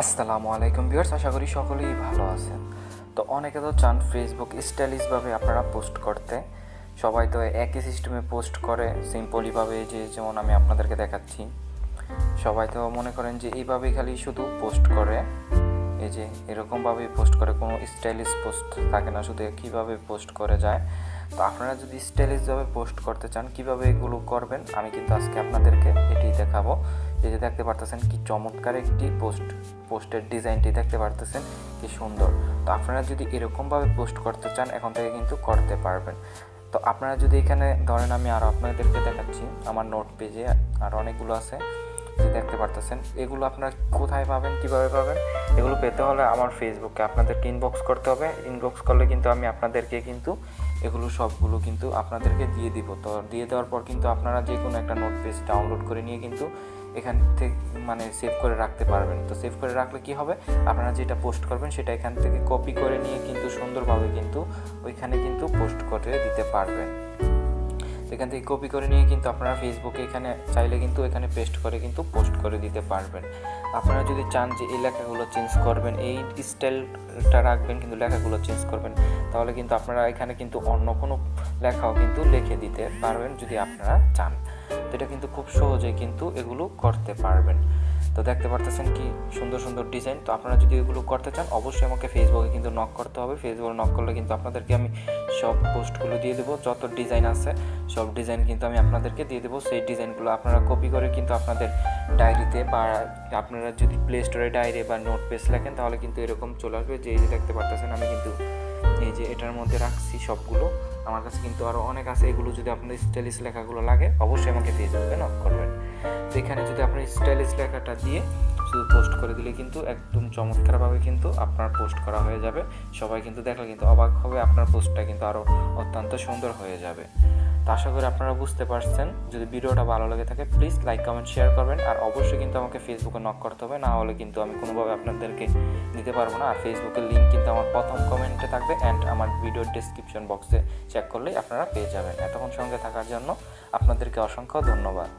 আসসালামু আলাইকুম ভিউয়ার্স, আশা করি সকলেই ভালো আছেন। তো অনেকে তো চান ফেসবুক স্টাইলিশভাবে আপনারা পোস্ট করতে। সবাই তো একই সিস্টেমে পোস্ট করে সিম্পলিভাবে, যেমন আমি আপনাদেরকে দেখাচ্ছি। সবাই তো মনে করেন যে এইভাবেই খালি শুধু পোস্ট করে, এই যে এরকমভাবেই পোস্ট করে, কোনো স্টাইলিশ পোস্ট থাকে না, শুধু কীভাবে পোস্ট করে যায়। তো আপনারা যদি স্টাইলিশভাবে পোস্ট করতে চান, কীভাবে এগুলো করবেন আমি কিন্তু আজকে আপনাদেরকে এটি দেখাবো। এই যে দেখতে পারতেছেন কি চমৎকার একটি পোস্টের ডিজাইনটি দেখতে পারতেছেন কি সুন্দর। তো আপনারা যদি এরকমভাবে পোস্ট করতে চান এখন থেকে কিন্তু করতে পারবেন। তো আপনারা যদি এখানে ধরেন, আমি আরও আপনাদেরকে দেখাচ্ছি, আমার নোট পেজে আর অনেকগুলো আছে যে দেখতে পারতেছেন। এগুলো আপনারা কোথায় পাবেন, কীভাবে পাবেন? এগুলো পেতে হলে আমার ফেসবুকে আপনাদেরকে ইনবক্স করতে হবে। ইনবক্স করলে কিন্তু আমি আপনাদেরকে কিন্তু এগুলো সবগুলো কিন্তু আপনাদেরকে দিয়ে দিব। তো দিয়ে দেওয়ার পর কিন্তু আপনারা যে কোনো একটা নোট পেজ ডাউনলোড করে নিয়ে কিন্তু এখান থেকে সেভ করে রাখতে পারবেন। তো সেভ করে রাখলে কি হবে, আপনারা যেটা পোস্ট করবেন সেটা এখান থেকে কপি করে নিয়ে কিন্তু সুন্দরভাবে কিন্তু ওইখানে কিন্তু পোস্ট করে দিতে পারবেন। এখান থেকে কপি করে নিয়ে কিন্তু আপনারা ফেসবুকে এখানে চাইলে কিন্তু এখানে পেস্ট করে কিন্তু পোস্ট করে দিতে পারবেন। আপনারা যদি চান যে এই লেখাগুলো চেঞ্জ করবেন, এই স্টাইলটা রাখবেন কিন্তু লেখাগুলো চেঞ্জ করবেন, তাহলে কিন্তু আপনারা এখানে কিন্তু অন্য কোনো লেখাও কিন্তু লিখে দিতে পারবেন যদি আপনারা চান। তো এটা কিন্তু খুব সহজেই কিন্তু এগুলো করতে পারবেন। তো দেখতে পারতেছেন কি সুন্দর সুন্দর ডিজাইন। তো আপনারা যদি এগুলো করতে চান অবশ্যই আমাকে ফেসবুকে কিন্তু নক করতে হবে। ফেসবুকে নক করলে কিন্তু আপনাদেরকে আমি সব পোস্টগুলো দিয়ে দেবো, যত ডিজাইন আছে সব ডিজাইন কিন্তু আমি আপনাদেরকে দিয়ে দেবো। সেই ডিজাইনগুলো আপনারা কপি করে কিন্তু আপনাদের ডায়েরিতে, বা আপনারা যদি প্লে স্টোরে ডায়েরি বা নোট পেজ লেখেন তাহলে কিন্তু এরকম চলে আসবে। যে এই যে দেখতে পারতেছেন আমি কিন্তু এই যে এটার মধ্যে রাখছি সবগুলো। আমার কাছে কিন্তু আরও অনেক আছে। এগুলো যদি আপনার স্টাইলিশ লেখাগুলো লাগে অবশ্যই আমাকে ফেসবুকে নক করবেন। তো এখানে যদি আপনি স্টাইলিশ লেখাটা দিয়ে শুধু পোস্ট করে দিলে কিন্তু একদম চমৎকারভাবে কিন্তু আপনার পোস্ট করা হয়ে যাবে। সবাই কিন্তু দেখলে কিন্তু অবাক হবে, আপনার পোস্টটা কিন্তু আরও অত্যন্ত সুন্দর হয়ে যাবে। তো আশা করি আপনারা বুঝতে পারছেন। যদি ভিডিওটা ভালো লেগে থাকে প্লিজ লাইক, কমেন্ট, শেয়ার করবেন। আর অবশ্যই কিন্তু আমাকে ফেসবুকে নক করতে হবে, না হলে কিন্তু আমি কোনোভাবে আপনাদেরকে দিতে পারবো না। আর ফেসবুকের লিঙ্ক কিন্তু আমার প্রথম কমেন্টে থাকবে, অ্যান্ড আমার ভিডিওর ডেসক্রিপশন বক্সে চেক করলেই আপনারা পেয়ে যাবেন। এতক্ষণ সঙ্গে থাকার জন্য আপনাদেরকে অসংখ্য ধন্যবাদ।